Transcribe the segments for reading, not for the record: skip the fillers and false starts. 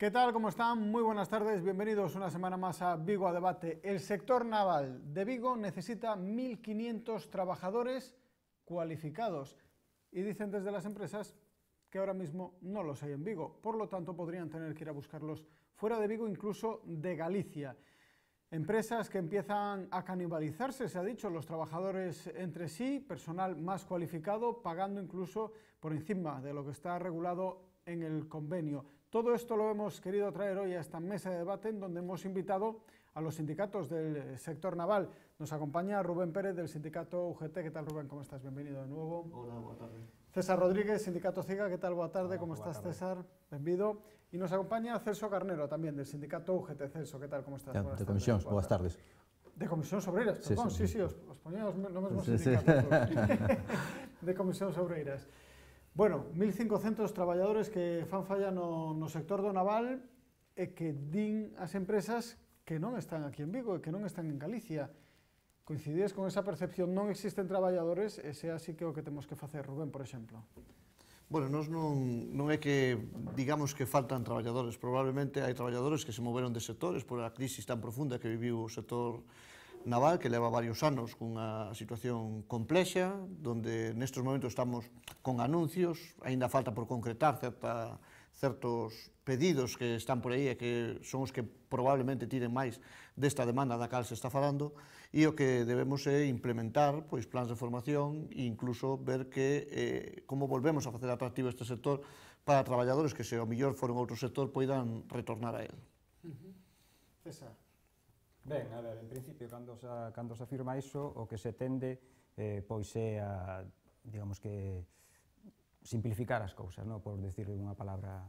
¿Qué tal? ¿Cómo están? Muy buenas tardes. Bienvenidos una semana más a Vigo a Debate. El sector naval de Vigo necesita 1.500 trabajadores cualificados y dicen desde las empresas que ahora mismo no los hay en Vigo. Por lo tanto, podrían tener que ir a buscarlos fuera de Vigo, incluso de Galicia. Empresas que empiezan a canibalizarse, se ha dicho, los trabajadores entre sí, personal más cualificado, pagando incluso por encima de lo que está regulado en el convenio. Todo esto lo hemos querido traer hoy a esta mesa de debate en donde hemos invitado a los sindicatos del sector naval. Nos acompaña Rubén Pérez del sindicato UGT. ¿Qué tal, Rubén? ¿Cómo estás? Bienvenido de nuevo. Hola, boa tarde. César Rodríguez, sindicato CIGA. ¿Qué tal? Boa tarde. Hola, ¿Cómo boa estás, tarde. César? Bienvenido. Y nos acompaña Celso Carnero también del sindicato UGT. Celso, ¿qué tal? ¿Cómo estás? De comisións, boas tardes. De Comisións Obreiras, Sí, perdón, sí, sí, os poñemos no mesmo Sí, sí. sindicato. De Comisións Obreiras. Bueno, 1.500 traballadores que fan falla no sector do naval e que din as empresas que non están aquí en Vigo e que non están en Galicia. Coincidides con esa percepción? Non existen traballadores e sea así que o que temos que facer, Rubén, por exemplo. Bueno, nós non é que digamos que faltan traballadores, probablemente hai traballadores que se moveron de sectores por a crisis tan profunda que viviu o sector naval, que leva varios anos cunha situación complexa, donde nestes momentos estamos con anuncios, aínda falta por concretar certos pedidos que están por aí e que son os que probablemente tiren máis desta demanda da cal se está falando, e o que debemos é implementar pois plans de formación e incluso ver que como volvemos a facer atractivo este sector para traballadores que se ao millor foron outro sector poidan retornar a él. César. Ben, a ver, en principio, cando se afirma iso, o que se tende pois é a, digamos que, simplificar as cousas, non? Por decir unha palabra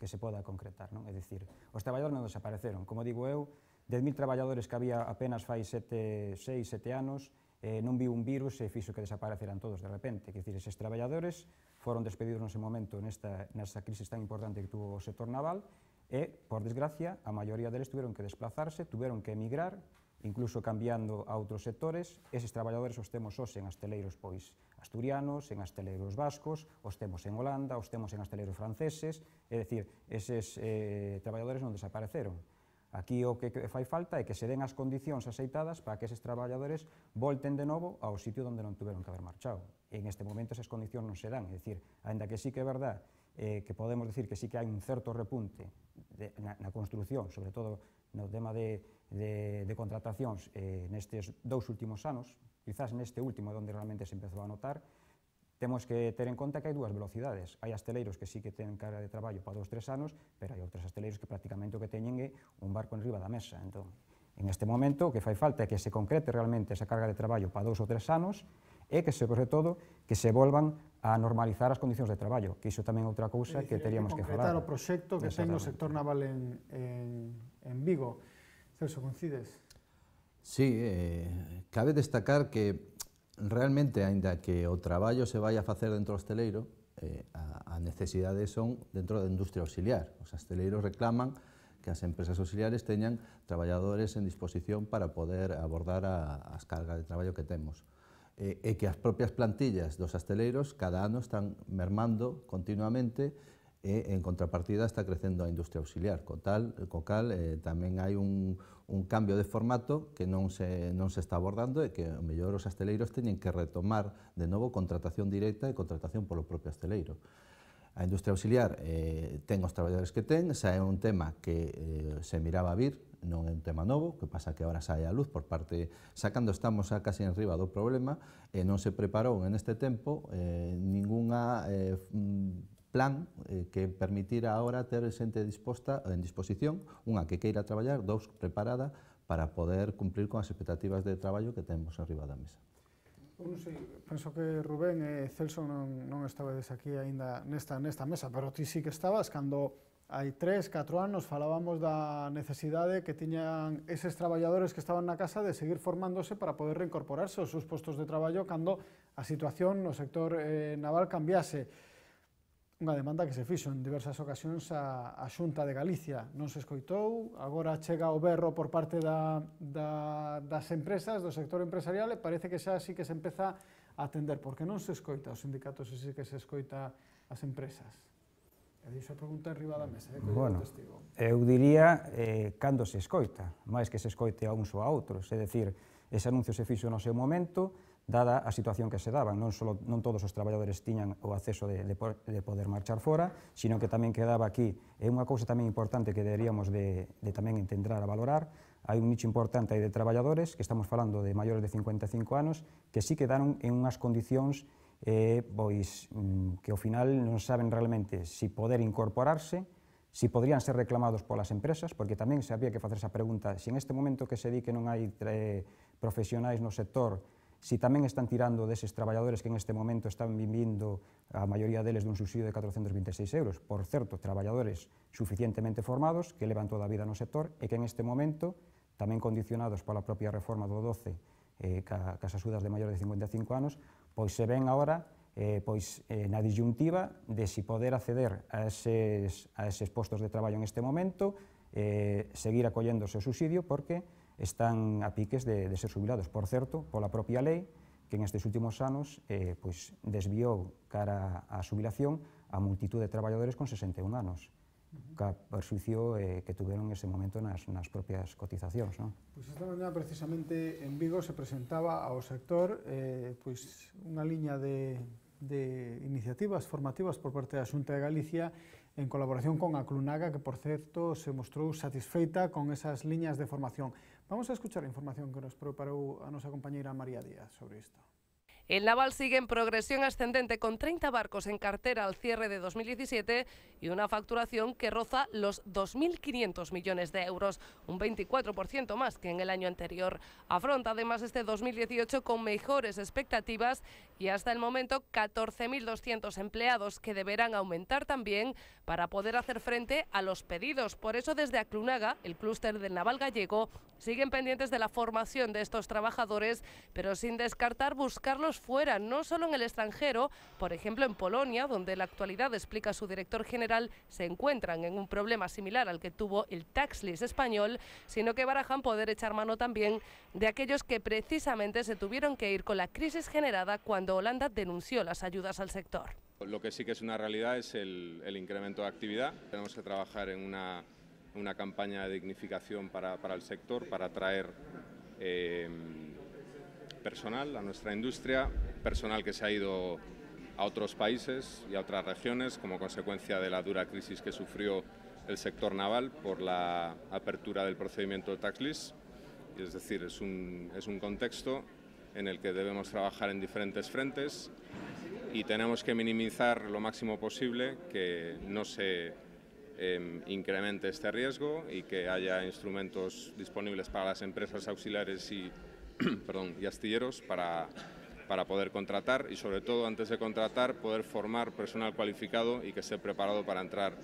que se poda concretar, non? É dicir, os traballadores non desapareceron. Como digo eu, 10.000 traballadores que había apenas fai 6, 7 anos, non viu un virus e fixo que desapareceran todos de repente. É dicir, eses traballadores foron despedidos nese momento nesta crisis tan importante que tuvo o sector naval e, por desgracia, a maioría deles tuveron que desplazarse, tuveron que emigrar, incluso cambiando a outros sectores. Eses traballadores os temos hoxe en asteleiros pois asturianos, en asteleiros vascos, os temos en Holanda, os temos en asteleiros franceses, é dicir, eses traballadores non desapareceron. Aquí o que fai falta é que se den as condicións aceitadas para que eses traballadores volten de novo ao sitio onde non tuveron que haber marchado. E en este momento esas condicións non se dan, é dicir, ainda que sí que é verdad que podemos decir que sí que hai un certo repunte na construción, sobre todo no tema de contratacións nestes 2 últimos anos, quizás neste último onde realmente se empezou a notar, temos que ter en conta que hai dúas velocidades. Hai asteleiros que sí que ten carga de traballo para 2-3 anos, pero hai outros asteleiros que prácticamente o que teñen é un barco en riba da mesa. Entón, en este momento, o que fai falta é que se concrete realmente esa carga de traballo para 2 ou 3 anos e que, sobre todo, que se volvan a normalizar as condicións de traballo, que iso tamén é outra cousa que teríamos que falar. Concretar o proxecto que ten o sector naval en Vigo. Celso, coincides? Sí, cabe destacar que realmente, aínda que o traballo se vai a facer dentro do hosteleiro, a necesidade son dentro da industria auxiliar. Os hosteleiros reclaman que as empresas auxiliares teñan traballadores en disposición para poder abordar as cargas de traballo que temos. E que as propias plantillas dos hosteleiros cada ano están mermando continuamente e en contrapartida está crecendo a industria auxiliar, co cal tamén hai un cambio de formato que non se está abordando e que ao mellor os hosteleiros teñen que retomar de novo contratación directa e contratación polo propio hosteleiro. A industria auxiliar ten os traballadores que ten, xa é un tema que se miraba a vir, non é un tema novo, que pasa que agora sae a luz por parte, xa cando estamos xa casi en riba do problema, e non se preparou en este tempo ninguna plan que permitira agora ter xente disposta en disposición, unha que queira traballar, dous preparada para poder cumplir con as expectativas de traballo que temos arriba da mesa. Non sei, penso que Rubén e Celso non estabades aquí aínda nesta mesa, pero ti sí que estabas cando hai 3-4 anos falábamos da necesidade que tiñan eses traballadores que estaban na casa de seguir formándose para poder reincorporarse aos seus postos de traballo cando a situación no sector naval cambiase. Unha demanda que se fixo en diversas ocasións a Xunta de Galicia. Non se escoitou, agora chega o berro por parte das empresas, do sector empresarial, e parece que xa sí que se empeza a atender, porque non se escoita os sindicatos e sí que se escoita as empresas. E dixo a pregunta arriba da mesa, Bueno, testigo. eu diría cando se escoita, máis que se escoite a uns ou a outros, é dicir, ese anuncio se fixo no seu momento, dada a situación que se daban, non todos os traballadores tiñan o acceso de poder marchar fora, sino que tamén quedaba aquí, é unha cousa tamén importante que deberíamos de tamén entender a valorar, hai un nicho importante aí de traballadores, que estamos falando de maiores de 55 anos, que sí quedaron en unhas condicións pois, que ao final non saben realmente si poder incorporarse, si podrían ser reclamados polas empresas, porque tamén se había que facer esa pregunta, si en este momento que se di que non hai profesionais no sector, si tamén están tirando deses traballadores que en este momento están vivindo a maioría deles dun subsidio de 426 euros, por certo, traballadores suficientemente formados que levan toda a vida no sector e que en este momento, tamén condicionados pola propia reforma do 12, cas axudas de maiores de 55 anos, pois se ven agora na disyuntiva de si poder acceder a eses postos de traballo en este momento, seguir acolléndose o subsidio, porque están a piques de ser xubilados. Por certo, pola propia lei, que en estes últimos anos desviou cara á xubilación a multitud de traballadores con 61 anos, ca perxuicio que tuveron ese momento nas propias cotizacións. Pois esta mañá, precisamente, en Vigo se presentaba ao sector unha liña de iniciativas formativas por parte da Xunta de Galicia en colaboración con a Clunaga, que, por certo, se mostrou satisfeita con esas liñas de formación. Vamos a escuchar a información que nos preparou a nosa compañeira María Díaz sobre isto. El naval sigue en progresión ascendente con 30 barcos en cartera al cierre de 2017 y una facturación que roza los 2.500 millones de euros, un 24% más que en el año anterior. Afronta además este 2018 con mejores expectativas y hasta el momento 14.200 empleados que deberán aumentar también para poder hacer frente a los pedidos. Por eso desde Aclunaga, el clúster del naval gallego, siguen pendientes de la formación de estos trabajadores, pero sin descartar buscarlos fuera, no solo en el extranjero, por ejemplo en Polonia, donde en la actualidad, explica su director general, se encuentran en un problema similar al que tuvo el tax list español, sino que barajan poder echar mano también de aquellos que precisamente se tuvieron que ir con la crisis generada cuando Holanda denunció las ayudas al sector. Lo que sí que es una realidad es el incremento de actividad. Tenemos que trabajar en una campaña de dignificación para el sector, para atraer personal a nuestra industria, personal que se ha ido a otros países y a otras regiones como consecuencia de la dura crisis que sufrió el sector naval por la apertura del procedimiento de tax list. Es decir, es un contexto en el que debemos trabajar en diferentes frentes y tenemos que minimizar lo máximo posible que no se incremente este riesgo y que haya instrumentos disponibles para las empresas auxiliares y astilleros para poder contratar y, sobre todo, antes de contratar, poder formar personal cualificado y que esté preparado para entrar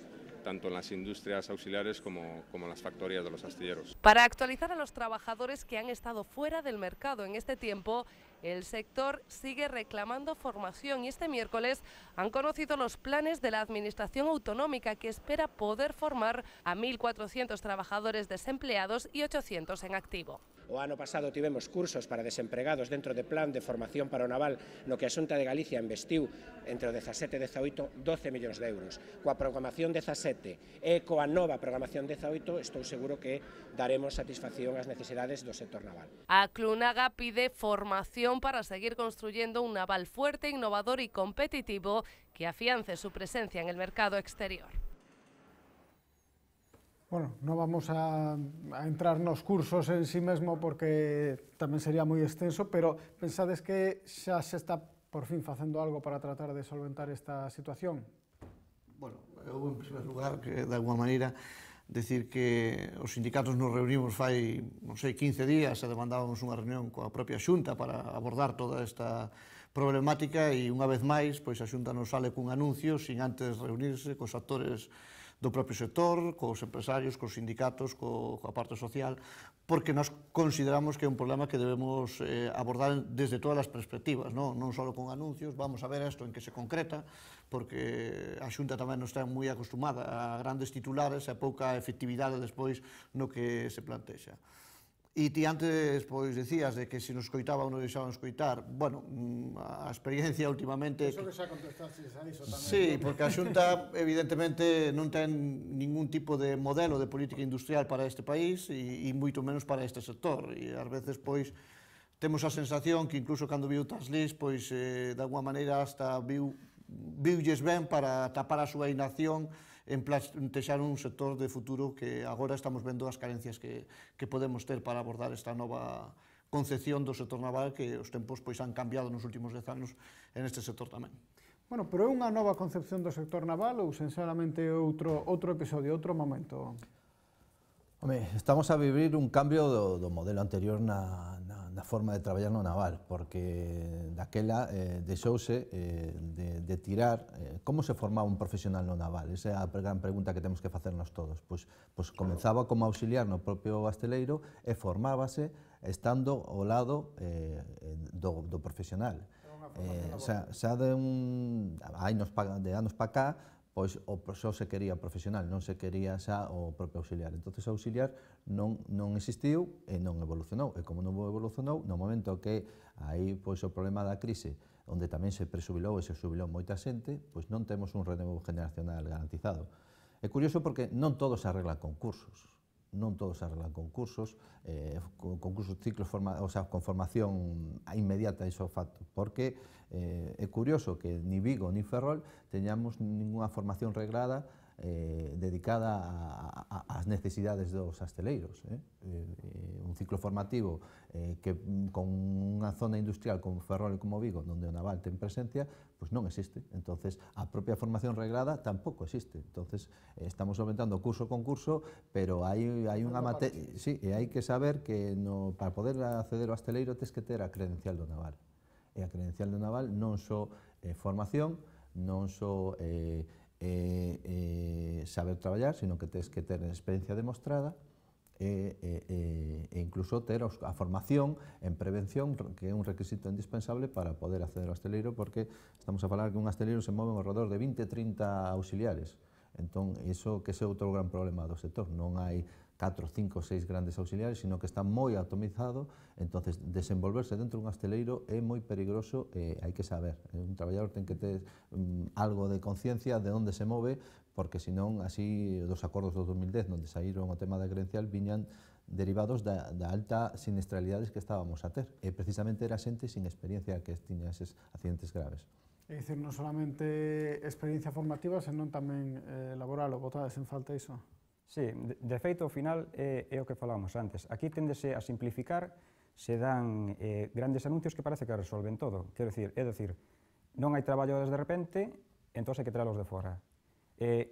tanto en las industrias auxiliares como en las factorías de los astilleros. Para actualizar a los trabajadores que han estado fuera del mercado en este tiempo, el sector sigue reclamando formación y este miércoles han conocido los planes de la Administración Autonómica, que espera poder formar a 1.400 trabajadores desempleados y 800 en activo. O ano pasado tivemos cursos para desempregados dentro do plan de formación para o naval, no que a Xunta de Galicia investiu entre o 17 e 18 12 millóns de euros. Coa programación 17 e coa nova programación 18 estou seguro que daremos satisfacción ás necesidades do sector naval. A Clunaga pide formación para seguir construyendo un naval fuerte, innovador y competitivo que afiance su presencia en el mercado exterior. Bueno, non vamos a entrar nos cursos en sí mesmo porque tamén sería moi extenso, pero pensades que xa se está por fin facendo algo para tratar de solventar esta situación? Bueno, eu en primer lugar, que de alguma maneira, decir que os sindicatos nos reunimos fai, non sei, 15 días e demandábamos unha reunión coa propia Xunta para abordar toda esta problemática e unha vez máis, pois a Xunta nos sale cun anuncio sin antes reunirse cos actores do propio sector, cos empresarios, cos sindicatos, coa parte social, porque nós consideramos que é un problema que debemos abordar desde todas as perspectivas, non só con anuncios, vamos a ver isto en que se concreta, porque a Xunta tamén non está moi acostumada a grandes titulares e pouca efectividade despois no que se plantexa. E ti antes, pois, decías de que se nos escoitaba ou non deixaban escoitar. Bueno, a experiencia últimamente... Eso que xa contestaste a iso tamén. Sí, porque a Xunta, evidentemente, non ten ningún tipo de modelo de política industrial para este país e moito menos para este sector. E ás veces, pois, temos a sensación que incluso cando viu Taslis, pois, de alguma maneira, hasta viulles ben para tapar a súa inacción en plantexar un sector de futuro que agora estamos vendo as carencias que podemos ter para abordar esta nova concepción do sector naval, que os tempos pois han cambiado nos últimos 10 anos en este sector tamén. Bueno, pero é unha nova concepción do sector naval ou sinceramente outro episodio, outro momento? Home, estamos a vivir un cambio do modelo anterior na forma de traballar no naval, porque daquela deixouse de tirar como se formaba un profesional no naval. Esa é a gran pregunta que temos que facernos todos. Pois comenzaba como auxiliar no propio asteleiro e formábase estando ao lado do profesional. Xa de anos pa cá, pois o só se quería profesional, non se quería xa o propio auxiliar. Entón, o auxiliar non existiu e non evolucionou. E como non evolucionou, no momento que aí pois o problema da crise, onde tamén se presubilou e se xubilou moita xente, pois non temos un relevo generacional garantizado. É curioso porque non todo se arregla con cursos. Non todo se arregla con cursos, ciclos, o sea, con formación inmediata, iso facto, porque é curioso que ni Vigo ni Ferrol teñamos ninguna formación reglada dedicada ás necesidades dos asteleiros. Un ciclo formativo que con unha zona industrial como Ferrol e como Vigo, onde o naval ten presencia, pois non existe. Entonces, a propia formación reglada tampouco existe. Entonces, estamos aumentando curso con curso, pero hai unha materia... Sí, e hai que saber que para poder acceder ao asteleiro tens que ter a credencial do naval. E a credencial do naval non só formación, non só saber traballar, sino que tens que ter experiencia demostrada e incluso ter a formación en prevención, que é un requisito indispensable para poder acceder ao asteleiro, porque estamos a falar que un asteleiro se move ao redor de 20-30 auxiliares. Entón, iso que é outro gran problema do sector. Non hai 4, 5, 6 grandes auxiliares, sino que está moi atomizado. Entonces, desenvolverse dentro dun asteleiro é moi perigoso e hai que saber. Un traballador ten que ter algo de conciencia de onde se move, porque senón, así, dos acordos do 2010, onde saíron o tema da credencial, viñan derivados da alta siniestralidades que estábamos a ter. E precisamente era xente sin experiencia que tiña eses accidentes graves. É dicir, non solamente experiencia formativa, senón tamén laboral, o botades en falta iso? Sí, de feito, ao final, é o que falábamos antes. Aquí tendese a simplificar, se dan grandes anuncios que parece que resolven todo. Quero dicir, non hai traballadores de repente, entón hai que traerlos de fora.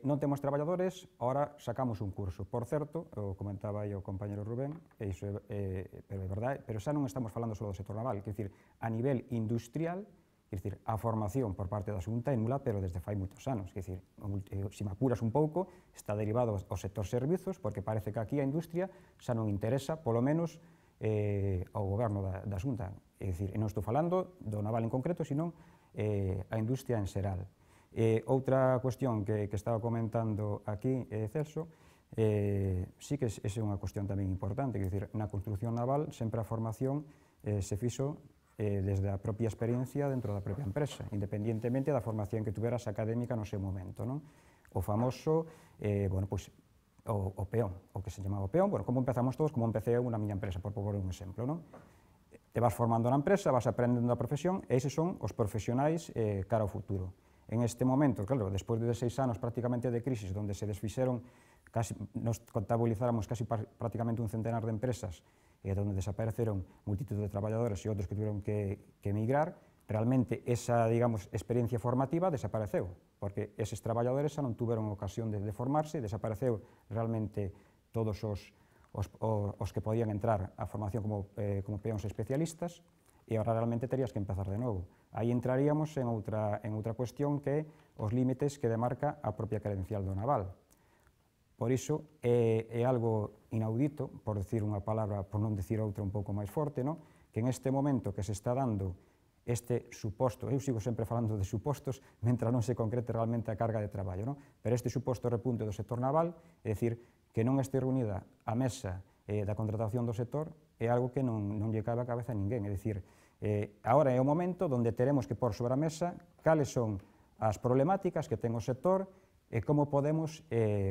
Non temos traballadores, ahora sacamos un curso. Por certo, o comentaba aí o compañero Rubén, pero é verdade, pero xa non estamos falando só do sector naval, quer dicir, a nivel industrial, quer dicir, a formación por parte da Xunta é nula, pero desde fai moitos anos, quer dicir, se me apuras un pouco, está derivado ao sector servizos, porque parece que aquí a industria xa non interesa, polo menos, ao goberno da Xunta. É dicir, non estou falando do naval en concreto, senón a industria en xeral. Outra cuestión que estaba comentando aquí, Celso, sí que é unha cuestión tamén importante, quer dicir, na construcción naval sempre a formación se fixo desde a propia experiencia dentro da propia empresa, independientemente da formación que tuveras académica no seu momento, non? O famoso, bueno, pois, o peón, o que se chamaba o peón, bueno, como empezamos todos, como empecé eu na miña empresa, por poner un exemplo, non? Te vas formando na empresa, vas aprendendo a profesión, e eses son os profesionais cara ao futuro. En este momento, claro, despois de 6 anos prácticamente de crisis, onde se desfixeron, nos contabilizáramos casi prácticamente un centenar de empresas, onde desapareceron multitud de traballadores e outros que tiveron que emigrar, realmente esa, digamos, experiencia formativa desapareceu, porque eses traballadores xa non tuveron ocasión de formarse, desapareceu realmente todos os que podían entrar a formación como peóns especialistas, e agora realmente terías que empezar de novo. Aí entraríamos en outra cuestión que é os límites que demarca a propia credencial do naval. Por iso é algo inaudito, por decir unha palabra, por non decir outra un pouco máis forte, que en este momento que se está dando este suposto, eu sigo sempre falando de supostos, mentre non se concrete realmente a carga de traballo, pero este suposto repunte do sector naval, é dicir, que non este reunida a mesa da contratación do sector é algo que non lle cabe a cabeza a ninguén, é dicir, agora é o momento onde teremos que pôr sobre a mesa cales son as problemáticas que ten o sector e como podemos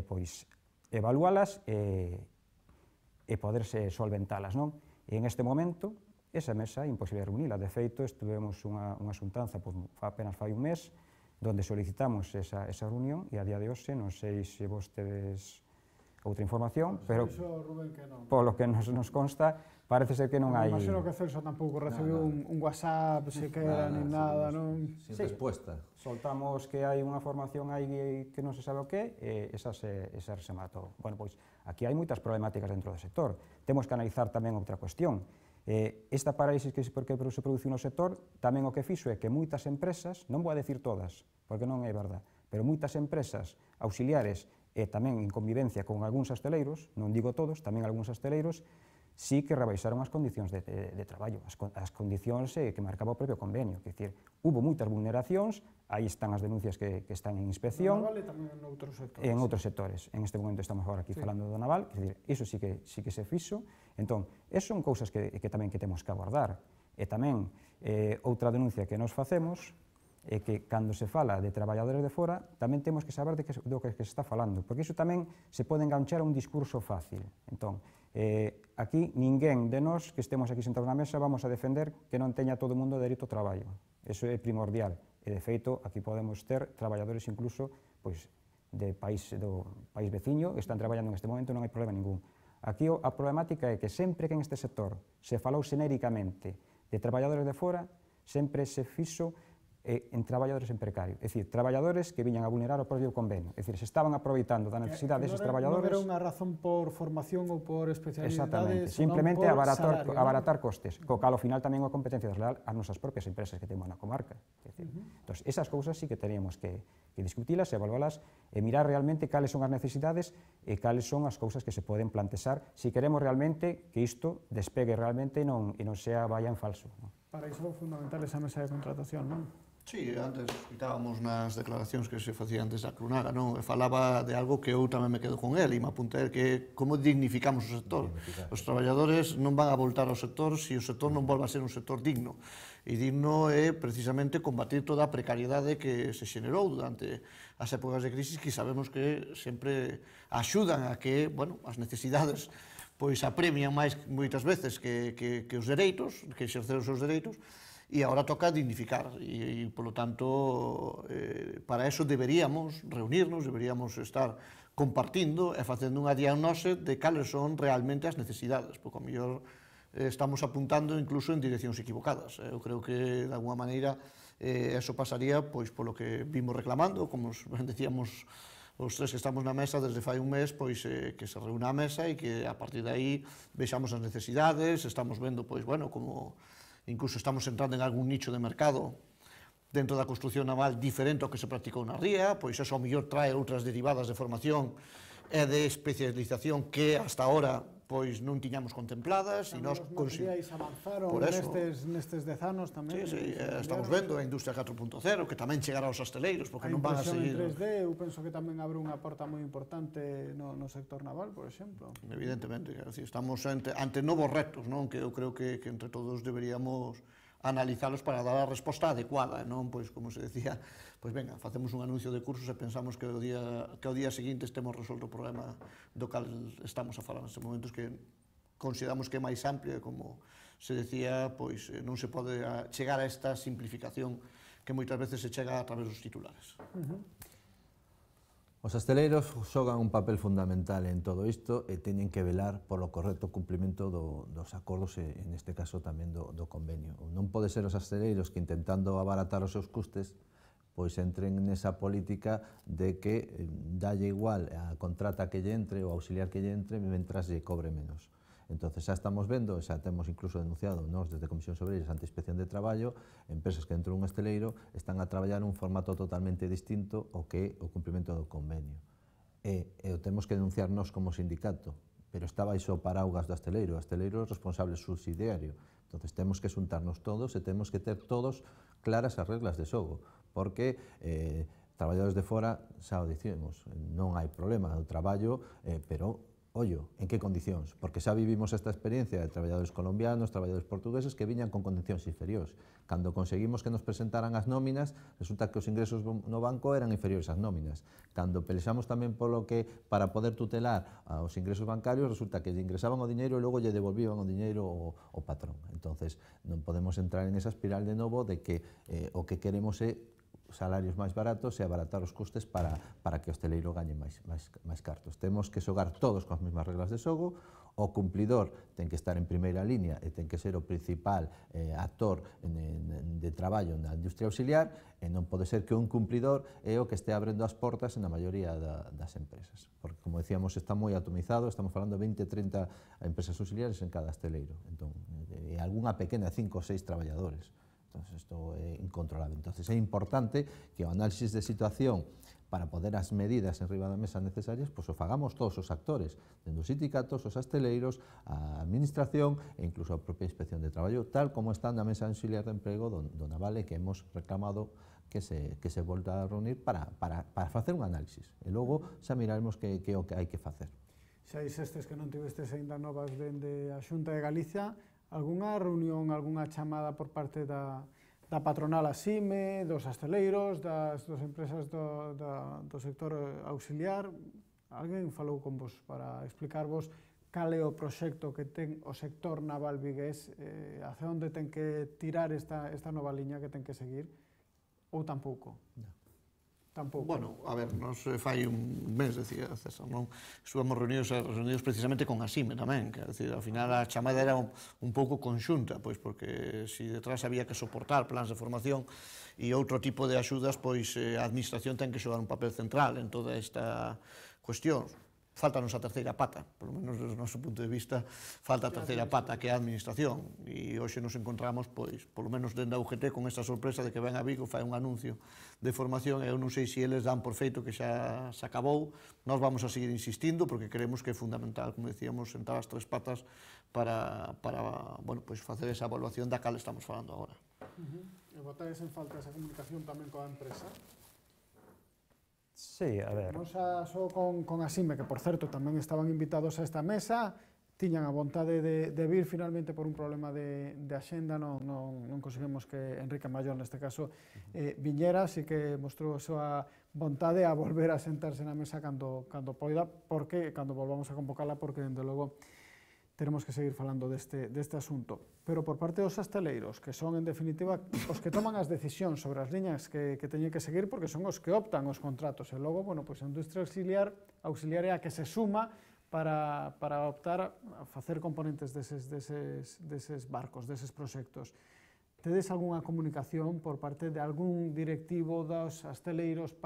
pois, evalualas e poderse solventalas, non? E en este momento, esa mesa é imposible reunila. De feito, estuvemos unha xuntanza apenas fai un mes, onde solicitamos esa reunión e a día de hoxe non sei se vostedes outra información, pero polo que nos consta, parece ser que non hai... Imagino que Celso tampouco recibiu un WhatsApp, sequera, nin nada, non? Sin respuesta. Soltamos que hai unha formación aí que non se sabe o que, e esa se matou. Bueno, pois, aquí hai moitas problemáticas dentro do sector. Temos que analizar tamén outra cuestión. Esta parálisis que se produciu no sector, tamén o que fixo é que moitas empresas, non vou a decir todas, porque non é verdade, pero moitas empresas auxiliares e tamén en convivencia con algúns hosteleiros, non digo todos, tamén algúns hosteleiros, sí que rebaixaron as condicións de traballo, as condicións que marcaba o propio convenio. Quer dizer, hubo moitas vulneracións, aí están as denuncias que están en inspección. No naval e tamén en outros sectores. En outros sectores. En este momento estamos agora aquí falando do naval, quer dizer, iso sí que se fixo. Entón, eso son cousas que tamén que temos que abordar. E tamén, outra denuncia que nos facemos é que cando se fala de traballadores de fora, tamén temos que saber do que se está falando, porque iso tamén se pode enganchar a un discurso fácil. Entón, aquí ninguén de nós que estemos aquí sentados na mesa vamos a defender que non teña todo o mundo dereito ao traballo. Eso é primordial. E, de feito, aquí podemos ter traballadores incluso pois, do país veciño que están traballando en este momento, non hai problema ningún. Aquí a problemática é que sempre que en este sector se falou xenéricamente de traballadores de fora, sempre se fixo en traballadores en precario, é dicir, traballadores que viñan a vulnerar o propio convenio, é dicir, se estaban aproveitando da necesidade deses traballadores... Non era unha razón por formación ou por especialidades... Exactamente, simplemente abaratar costes, co cal ao final tamén unha competencia desleal ás nosas propias empresas que temos na comarca. Entón, esas cousas sí que teríamos que discutilas, evalualas e mirar realmente cales son as necesidades e cales son as cousas que se poden plantexar se queremos realmente que isto despegue realmente e non sea vaya en falso. Para iso é fundamental esa mesa de contratación, non? Sí, antes citábamos nas declaracións que se facían antes da Crunaga, non? E falaba de algo que eu tamén me quedo con el e me apuntei que como dignificamos o sector. Os traballadores non van a voltar ao sector se o sector non volva a ser un sector digno. E digno é precisamente combatir toda a precariedade que se xenerou durante as épocas de crisis que sabemos que sempre axudan a que, bueno, as necesidades pois apremian máis moitas veces que os dereitos, que exercer os seus dereitos, e agora toca dignificar e polo tanto, para eso deberíamos reunirnos, deberíamos estar compartindo e facendo unha diagnose de cales son realmente as necesidades, porque ao mellor estamos apuntando incluso en direccións equivocadas. Eu creo que, de alguma maneira, eso pasaría pois polo que vimos reclamando, como decíamos os tres que estamos na mesa desde fai un mes, pois que se reúna a mesa e que a partir de aí vexamos as necesidades, estamos vendo, pois, bueno, como incluso estamos entrando en algún nicho de mercado dentro da construción naval diferente ao que se practicou na ría, pois eso ao mellor trae outras derivadas de formación e de especialización que hasta ahora pois non tiñamos contempladas e nós materiais avanzaron nestes 10 anos tamén. Sí, estamos vendo a industria 4.0 que tamén chegará aos hosteleiros porque non van a seguir. A impresión en 3D, eu penso que tamén abre unha porta moi importante no sector naval, por exemplo. Evidentemente, estamos ante novos retos, non? Que eu creo que entre todos deberíamos analizalos para dar a resposta adecuada, non? Pois, como se decía, pois venga, facemos un anuncio de cursos e pensamos que ao día seguinte estemos resolto o problema do cal estamos a falar nestes momentos que consideramos que é máis amplio e como se decía, pois non se pode chegar a esta simplificación que moitas veces se chega a través dos titulares. Os hosteleiros xogan un papel fundamental en todo isto e teñen que velar polo correcto cumprimento dos acordos e, neste caso, tamén do convenio. Non pode ser os hosteleiros que, intentando abaratar os seus custes, pois entren nesa política de que dalle igual a contrata que lle entre ou auxiliar que lle entre mentras lle cobre menos. Entón, xa estamos vendo, xa temos incluso denunciado nós desde Comisión Obreiras ante Inspección de Traballo, empresas que dentro dun hosteleiro están a traballar un formato totalmente distinto ao que é o cumprimento do convenio. E o temos que denunciar nós como sindicato, pero está baixo o paraugas do hosteleiro. O hosteleiro é o responsable subsidiario. Entón, temos que xuntarnos todos e temos que ter todos claras as reglas de xogo, porque traballadores de fora, xa o dicimos, non hai problema do traballo, pero ollo, en que condicións, porque xa vivimos esta experiencia de traballadores colombianos, traballadores portugueses que viñan con condicións inferiores. Cando conseguimos que nos presentaran as nóminas, resulta que os ingresos no banco eran inferiores ás nóminas. Cando pelexamos tamén polo que, para poder tutelar os ingresos bancarios, resulta que lle ingresaban o diñeiro e logo lle devolvían o diñeiro o patrón. Entonces, non podemos entrar en esa espiral de novo de que o que queremos é salarios máis baratos e abaratar os costes para que o hosteleiro gañe máis cartos. Temos que xogar todos coas mesmas reglas de xogo, o cumplidor ten que estar en primeira línea e ten que ser o principal actor de traballo na industria auxiliar, e non pode ser que un cumplidor é o que este abrindo as portas na maioría das empresas. Porque, como decíamos, está moi atomizado, estamos falando de 20-30 empresas auxiliares en cada hosteleiro. Entón, e algunha pequena, 5 ou 6 traballadores. Entonces, isto é incontrolable. Entonces, é importante que o análisis de situación para poder as medidas en riba da mesa necesarias, pois o fagamos todos os actores, dende os sindicatos, os hosteleiros, a administración e incluso a propia Inspección de Traballo, tal como está na Mesa Auxiliar de Emprego do Naval, que hemos reclamado que se volta a reunir para facer un análisis. E logo xa miraremos que é o que hai que facer. Xa dixestes que non tivestes ainda novas dende a Xunta de Galicia. Algunha reunión, algunha chamada por parte da patronal ASIME, dos hosteleiros, das empresas do sector auxiliar? Alguén falou con vos para explicarvos cal é o proxecto que ten o sector naval vigués, hacia onde ten que tirar esta nova liña que ten que seguir, ou tampouco? Tampouco. Bueno, a ver, nos fai un mes, decía César, non? Estuvamos reunidos precisamente con ASIME tamén, que, decir, ao final a chamada era un pouco conxunta, pois porque se detrás había que soportar plans de formación e outro tipo de axudas, pois a administración ten que xogar un papel central en toda esta cuestión. Faltanos a terceira pata, por lo menos desde o noso punto de vista, falta a terceira pata, que é a administración. E hoxe nos encontramos, pois, por lo menos dende a UGT, con esta sorpresa de que ven a Vigo, fai un anuncio de formación, e eu non sei se eles dan por feito que xa se acabou. Nós vamos a seguir insistindo, porque creemos que é fundamental, como decíamos, sentar as tres patas para bueno, pois, facer esa evaluación da cal estamos falando agora. E botades en falta esa comunicación tamén coa empresa? Sí, a ver. Non xa só con ASIME, que por certo tamén estaban invitados a esta mesa, tiñan a vontade de vir, finalmente por un problema de axenda non conseguimos que Enrique Maior, neste caso, viñera, así que mostrou a súa vontade a volver a sentarse na mesa cando poida, porque cando volvamos a convocala, porque, dende logo, teremos que seguir falando deste asunto. Pero por parte dos hosteleiros, que son, en definitiva, os que toman as decisións sobre as liñas que teñen que seguir, porque son os que optan os contratos. E logo, bueno, pois a industria auxiliar é a que se suma para optar a facer componentes deses barcos, deses proxectos. Tedes algunha comunicación por parte de algún directivo dos hosteleiros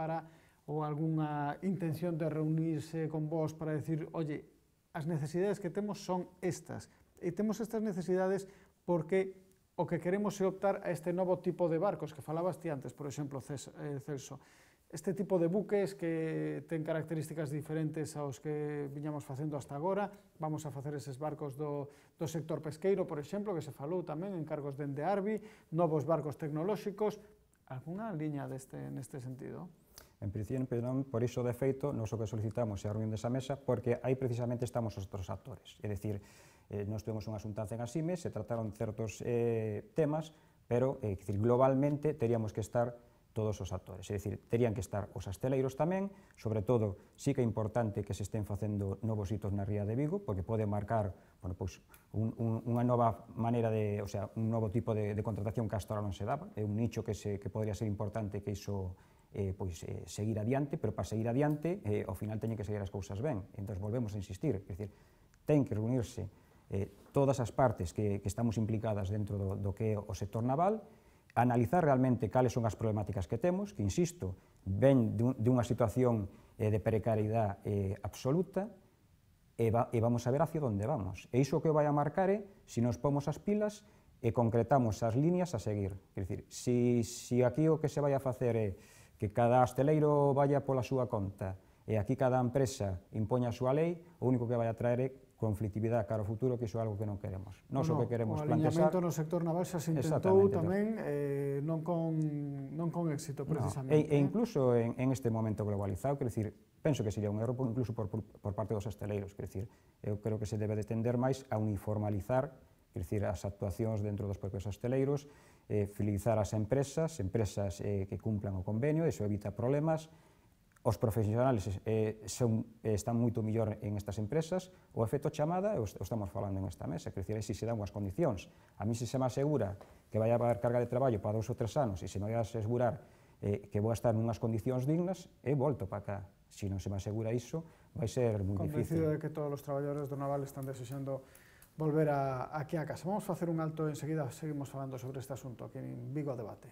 ou algunha intención de reunirse con vos para decir, oye, as necesidades que temos son estas, e temos estas necesidades porque o que queremos é optar a este novo tipo de barcos que falabas ti antes, por exemplo, Celso. Este tipo de buques que ten características diferentes aos que viñamos facendo hasta agora, vamos a facer eses barcos do sector pesqueiro, por exemplo, que se falou tamén en cargos dende Arbi, novos barcos tecnolóxicos, algunha liña neste sentido? En principio, non, por iso, de feito, nos o que solicitamos é a reunión desa mesa, porque aí precisamente estamos os outros actores. É dicir, nós tuvemos unha xuntanza en ASIME, se trataron certos temas, pero globalmente teríamos que estar todos os actores. É dicir, terían que estar os hosteleiros tamén, sobre todo, sí que é importante que se estén facendo novos hitos na ría de Vigo, porque pode marcar, bueno, pois, unha nova maneira de, o sea, un novo tipo de contratación que hasta ahora non se daba, é un nicho que podría ser importante que iso seguir adiante, pero para seguir adiante, ao final teñen que seguir as cousas ben. Entón, volvemos a insistir, é dicir, ten que reunirse todas as partes que estamos implicadas dentro do que é o sector naval, analizar realmente cales son as problemáticas que temos, que, insisto, ven dunha situación de precariedade absoluta, e vamos a ver hacia onde vamos. E iso que vai a marcar é se nos pomos as pilas e concretamos as líneas a seguir. É dicir, se aquí o que se vai a facer é que cada hosteleiro vaya pola súa conta e aquí cada empresa impoña a súa lei, o único que vai a traer é conflictividade cara ao futuro, que iso é algo que non queremos. Nós o que queremos o plantexar... aliñamento no sector naval xa se intentou tamén, non con éxito, precisamente. E incluso en este momento globalizado, quero dicir, penso que sería un erro incluso por parte dos hosteleiros, quero dicir, eu creo que se debe de tender máis a uniformalizar, quero dicir, as actuacións dentro dos propios hosteleiros, fidelizar as empresas que cumplan o convenio, iso evita problemas. Os profesionales están moito mellor en estas empresas, o efecto chamada, o estamos falando en esta mesa, quer dizer, se se dan unhas condicións. A mí se me asegura que vai haber carga de traballo para 2 ou 3 anos, e se me vai asegurar que vou estar nunhas condicións dignas, volto para cá. Se non se me asegura iso, vai ser moi difícil. Convencido de que todos os traballadores do naval están desexando volver aquí a casa. Vamos a facer un alto, enseguida seguimos falando sobre este asunto aquí en Vigo a Debate.